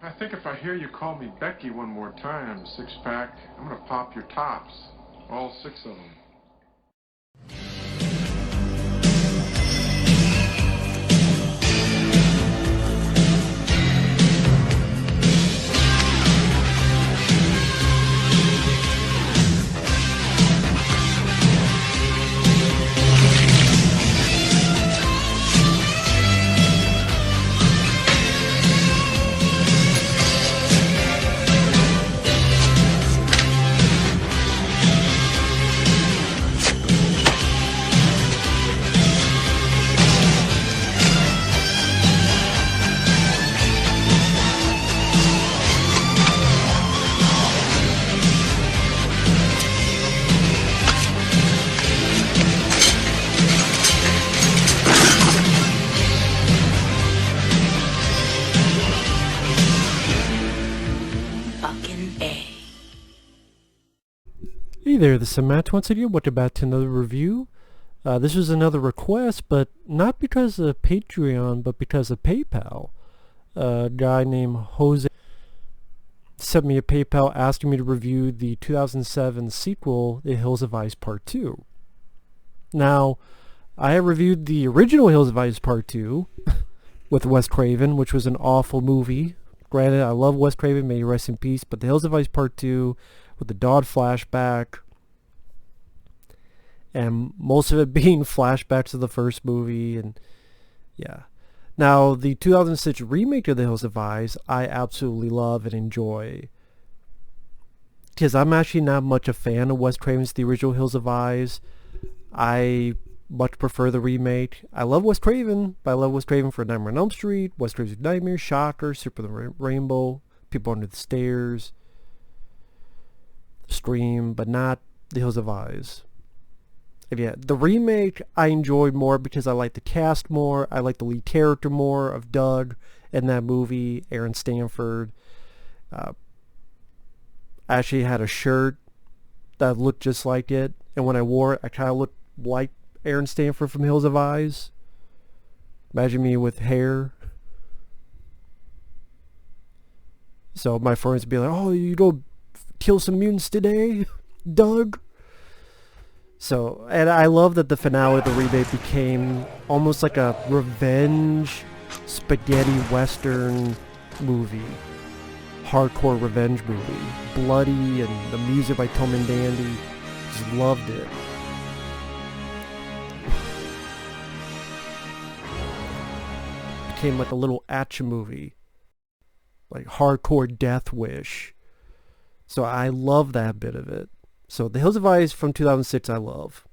I think if I hear you call me Becky one more time, six-pack, I'm gonna pop your tops. All six of them. Hey there, this is Matt once again. Welcome back to another review. This was another request, but not because of Patreon, but because of PayPal. A guy named Jose sent me a PayPal asking me to review the 2007 sequel, The Hills of Ice Part 2. Now, I have reviewed the original Hills of Ice Part 2 with Wes Craven, which was an awful movie. Granted, I love Wes Craven, may he rest in peace, but The Hills of Ice Part 2 with the Dodd flashback, and most of it being flashbacks of the first movie, and yeah. Now, the 2006 remake of The Hills of Ice, I absolutely love and enjoy. Because I'm actually not much a fan of Wes Craven's The Original Hills of Ice. I much prefer the remake. I love Wes Craven, but I love Wes Craven for Nightmare on Elm Street, Wes Craven's Nightmare, Shocker, Super the Rainbow, People Under the Stairs, Scream, but not The Hills of Ice. And yeah, the remake I enjoyed more because I like the cast more. I like the lead character more of Doug in that movie, Aaron Stanford. I actually had a shirt that looked just like it, and when I wore it, I kind of looked like Aaron Stanford from Hills of Ice. Imagine me with hair. So my friends would be like, "Oh, you go kill some mutants today, Doug?" So, and I love that the finale of the remake became almost like a revenge spaghetti western movie. Hardcore revenge movie. Bloody, and the music by Tom and Dandy. Just loved it. Became like a little action movie. Like hardcore Death Wish. So I love that bit of it. So The Hills of Ice from 2006 I love.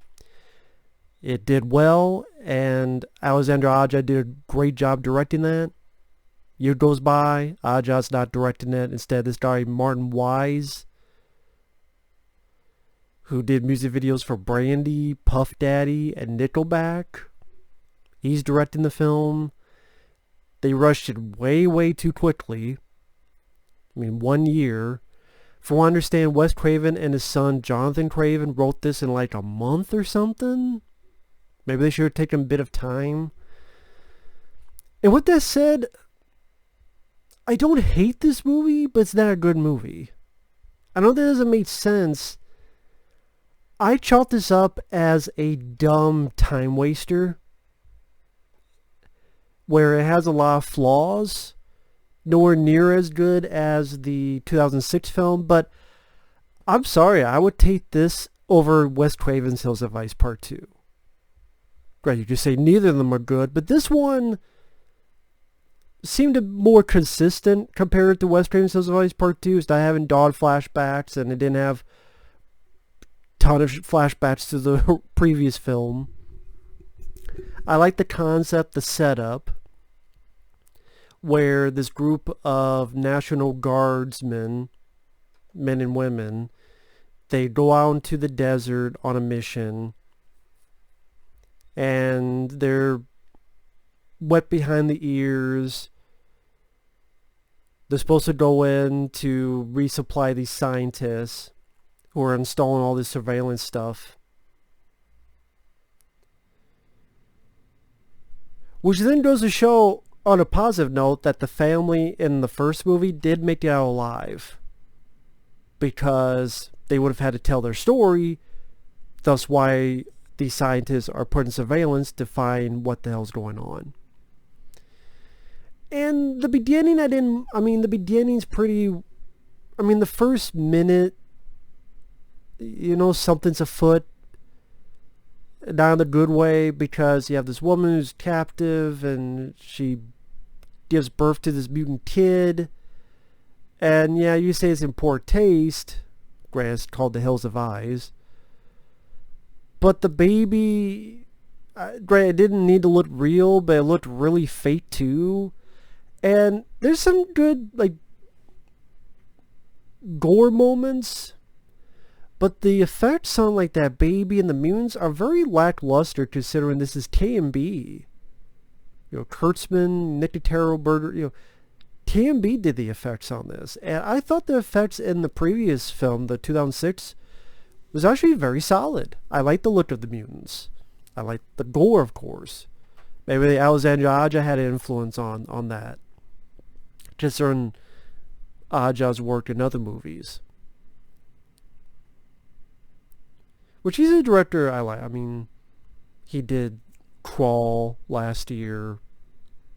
It did well, and Alexander Aja did a great job directing that. Year goes by, Aja's not directing it. Instead, this guy Martin Weisz, who did music videos for Brandy, Puff Daddy, and Nickelback, he's directing the film. They rushed it way too quickly. I mean, 1 year. From what I understand, Wes Craven and his son Jonathan Craven wrote this in like a month or something. Maybe they should have taken a bit of time. And with that said, I don't hate this movie, but it's not a good movie. I know that doesn't make sense. I chalk this up as a dumb time waster, where it has a lot of flaws. Nowhere near as good as the 2006 film, but I'm sorry, I would take this over Wes Craven's Hills of Ice Part 2. Right, you could say neither of them are good, but this one seemed more consistent compared to Wes Craven's Hills of Ice Part 2. It's not having Dawn flashbacks, and it didn't have a ton of flashbacks to the previous film. I like the concept, the setup, where this group of National Guardsmen, men and women, they go out into the desert on a mission, and they're wet behind the ears. They're supposed to go in to resupply these scientists who are installing all this surveillance stuff. Which then goes to show on a positive note, that the family in the first movie did make it out alive, because they would have had to tell their story, thus why these scientists are put in surveillance to find what the hell's going on. And the beginning, the beginning's pretty, the first minute, something's afoot, not in the good way, because you have this woman who's captive, and she gives birth to this mutant kid, and yeah, you say it's in poor taste, granted it's called The Hills of Eyes, but the baby, granted it didn't need to look real, but it looked really fake too, and there's some good, gore moments, but the effects on, that baby and the mutants are very lackluster, considering this is KMB. Kurtzman, Nicotero, Berger, KMB did the effects on this, and I thought the effects in the previous film, the 2006, was actually very solid. I like the look of the mutants. I like the gore, of course. Maybe the Alexander Aja had an influence on that, considering Aja's work in other movies. Which he's a director I like. He did Crawl last year,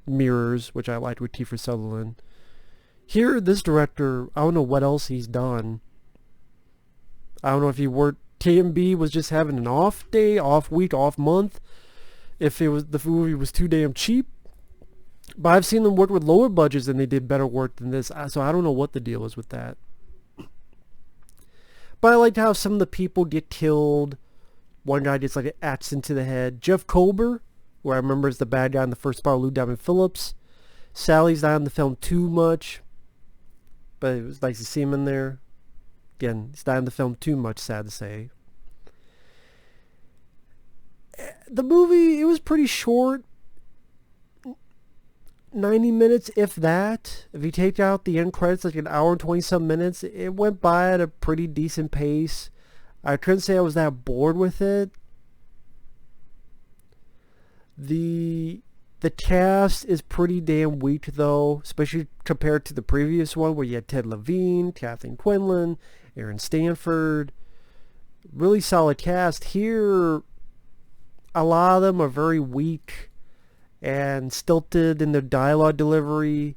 Mirrors, which I liked with Kiefer Sutherland. Here, this director, I don't know what else he's done. I don't know if TMB was just having an off day, off week, off month. If the movie was too damn cheap. But I've seen them work with lower budgets and they did better work than this. So I don't know what the deal is with that. But I liked how some of the people get killed. One guy gets an axe into the head. Jeff Kober, who I remember is the bad guy in the first part of Lou Diamond Phillips. Sally's not in the film too much, but it was nice to see him in there. Again, he's not in the film too much, sad to say. The movie, it was pretty short. 90 minutes, if that. If you take out the end credits, an hour and 20-some minutes, it went by at a pretty decent pace. I couldn't say I was that bored with it. The cast is pretty damn weak, though, especially compared to the previous one, where you had Ted Levine, Kathleen Quinlan, Aaron Stanford. Really solid cast. Here, a lot of them are very weak and stilted in their dialogue delivery.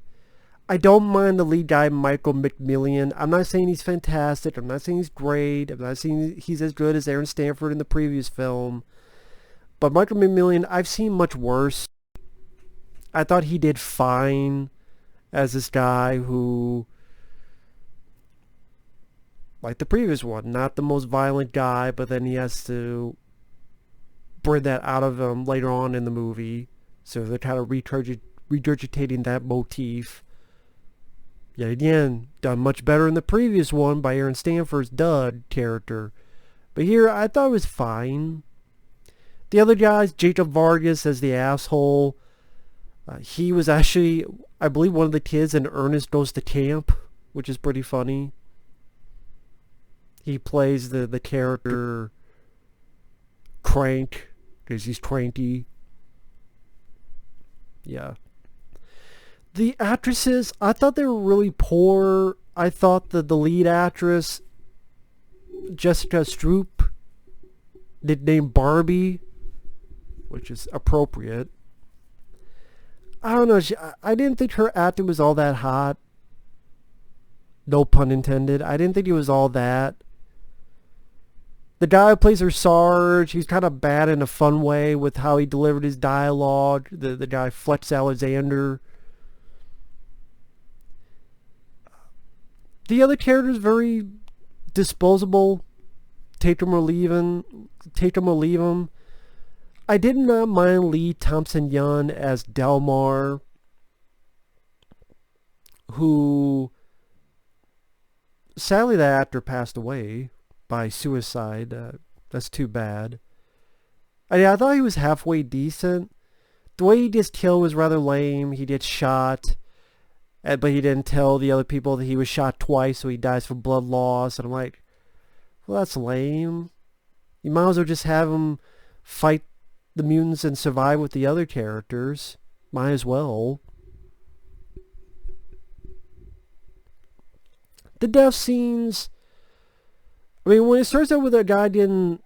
I don't mind the lead guy, Michael McMillian. I'm not saying he's fantastic. I'm not saying he's great. I'm not saying he's as good as Aaron Stanford in the previous film. But Michael McMillian, I've seen much worse. I thought he did fine as this guy who, like the previous one, not the most violent guy, but then he has to bring that out of him later on in the movie. So they're kind of regurgitating that motif. Yet again, done much better in the previous one by Aaron Stanford's Dud character. But here, I thought it was fine. The other guys, Jacob Vargas as the asshole. He was actually, I believe, one of the kids in Ernest Goes to Camp, which is pretty funny. He plays the character Crank, because he's cranky. Yeah. The actresses, I thought they were really poor. I thought that the lead actress, Jessica Stroup, nicknamed Barbie, which is appropriate. I don't know. I didn't think her acting was all that hot. No pun intended. I didn't think he was all that. The guy who plays her Sarge, he's kind of bad in a fun way with how he delivered his dialogue. The guy Flex Alexander. The other characters very disposable. Take them or leave them. I did not mind Lee Thompson-Young as Delmar, who, sadly, that actor passed away by suicide. That's too bad. I thought he was halfway decent. The way he gets killed was rather lame. He gets shot, but he didn't tell the other people that he was shot twice, so he dies from blood loss. And I'm like, well, that's lame. You might as well just have him fight the mutants and survive with the other characters. Might as well. The death scenes, I mean, when it starts out with a guy you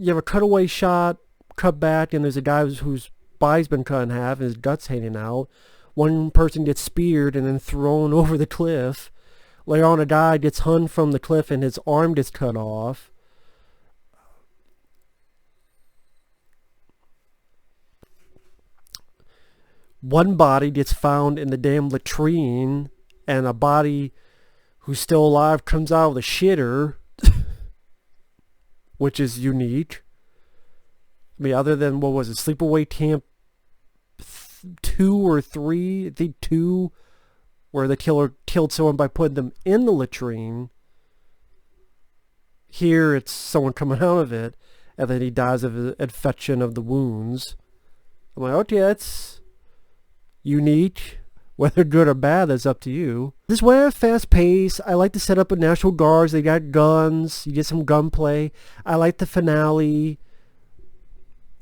have a cutaway shot, cut back, and there's a guy whose body's been cut in half and his guts hanging out. One person gets speared and then thrown over the cliff. Later on, a guy gets hung from the cliff and his arm gets cut off. One body gets found in the damn latrine, and a body who's still alive comes out of the shitter, which is unique. I mean, other than, what was it, Sleepaway Camp 2 or 3? I think 2, where the killer killed someone by putting them in the latrine. Here, it's someone coming out of it, and then he dies of an infection of the wounds. I'm like, okay, that's unique. Whether good or bad, that's up to you. This way, fast pace. I like the setup of National Guards. They got guns. You get some gunplay. I like the finale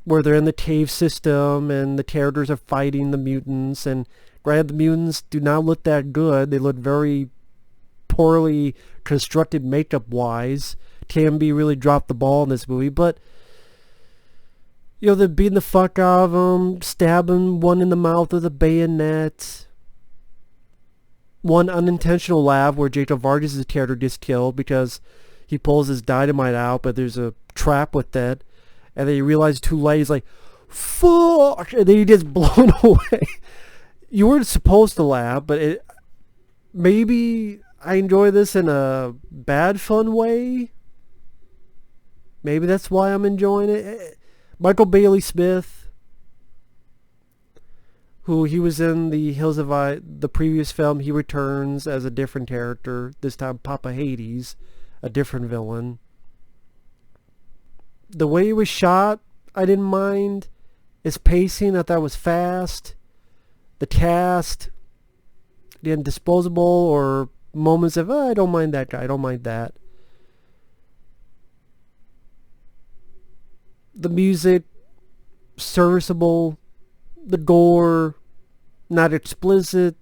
where they're in the cave system and the characters are fighting the mutants. And granted, the mutants do not look that good. They look very poorly constructed makeup-wise. TMB really dropped the ball in this movie, but you know, they're beating the fuck out of them, stabbing one in the mouth with a bayonet. One unintentional laugh where Jacob Vargas' character gets killed because he pulls his dynamite out, but there's a trap with it. And then he realizes too late, he's like, fuck! And then he gets blown away. You weren't supposed to laugh, but maybe I enjoy this in a bad fun way. Maybe that's why I'm enjoying it. Michael Bailey Smith, who he was in the Hills of the previous film, he returns as a different character. This time Papa Hades, a different villain. The way it was shot, I didn't mind. Its pacing, I thought was fast. The cast, again, disposable, or moments of, I don't mind that guy, I don't mind that. The music, serviceable. The gore, not explicit.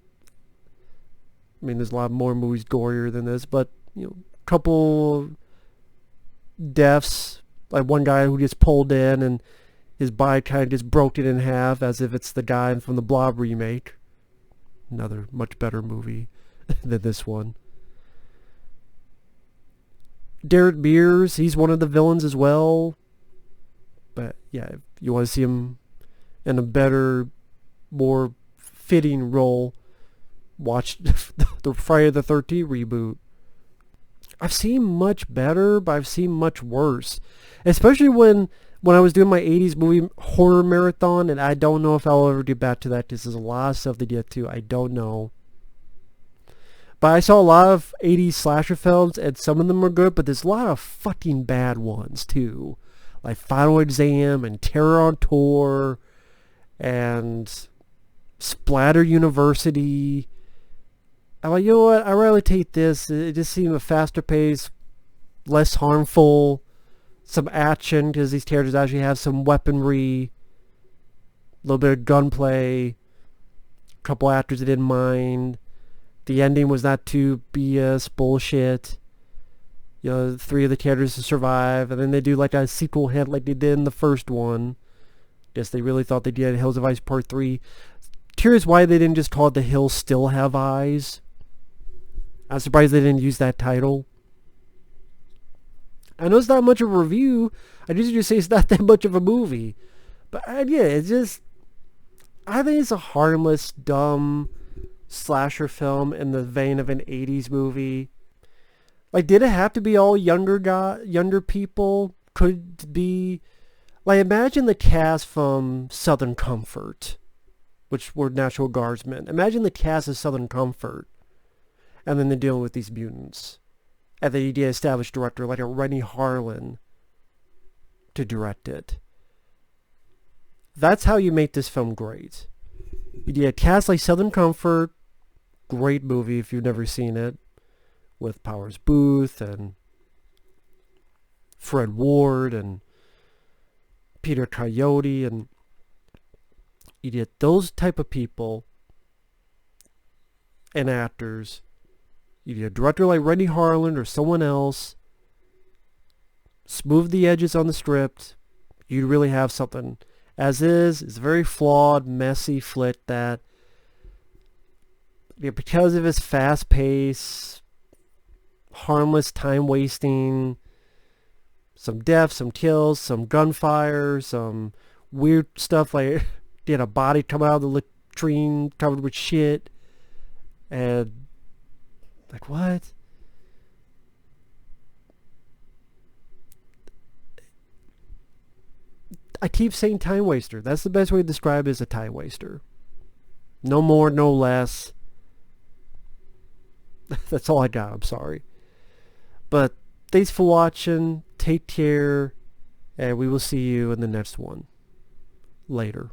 I mean, there's a lot more movies gorier than this, but, you know, couple deaths. Like one guy who gets pulled in and his body kind of gets broken in half as if it's the guy from the Blob remake. Another much better movie than this one. Derek Mears, he's one of the villains as well. But yeah, if you want to see him in a better, more fitting role, watch the Friday the 13th reboot. I've seen much better, but I've seen much worse. Especially when I was doing my 80s movie horror marathon, and I don't know if I'll ever get back to that because there's a lot of stuff to get to. I don't know. But I saw a lot of 80s slasher films, and some of them are good, but there's a lot of fucking bad ones, too. Like Final Exam, and Terror on Tour, and Splatter University. I'm like, you know what, I'd rather take this. It just seemed a faster pace, less harmful, some action, because these characters actually have some weaponry, a little bit of gunplay, a couple actors I didn't mind. The ending was not too BS bullshit. You know, 3 of the characters to survive, and then they do like a sequel hit like they did in the first one. Guess they really thought they did Hills of Ice Part 3. Curious why they didn't just call it The Hills Still Have Eyes. I'm surprised they didn't use that title. I know it's not much of a review. I usually just say it's not that much of a movie. But yeah, it's just, I think it's a harmless, dumb slasher film in the vein of an 80s movie. Like, did it have to be all younger people? Could it be, like, imagine the cast from Southern Comfort, which were National Guardsmen. Imagine the cast of Southern Comfort, and then they're dealing with these mutants. And then you get an established director like a Rennie Harlan to direct it. That's how you make this film great. You get a cast like Southern Comfort, great movie if you've never seen it, with Powers Booth and Fred Ward and Peter Coyote, and you get those type of people and actors. You need a director like Rennie Harlan or someone else. Smooth the edges on the script. You'd really have something. As is, it's a very flawed, messy flick that, because of its fast pace, harmless time wasting, some deaths, some kills, some gunfire, some weird stuff like they had a body come out of the latrine covered with shit, and like what? I keep saying time waster. That's the best way to describe it, as a time waster. No more, no less. That's all I got. I'm sorry. But thanks for watching. Take care. And we will see you in the next one. Later.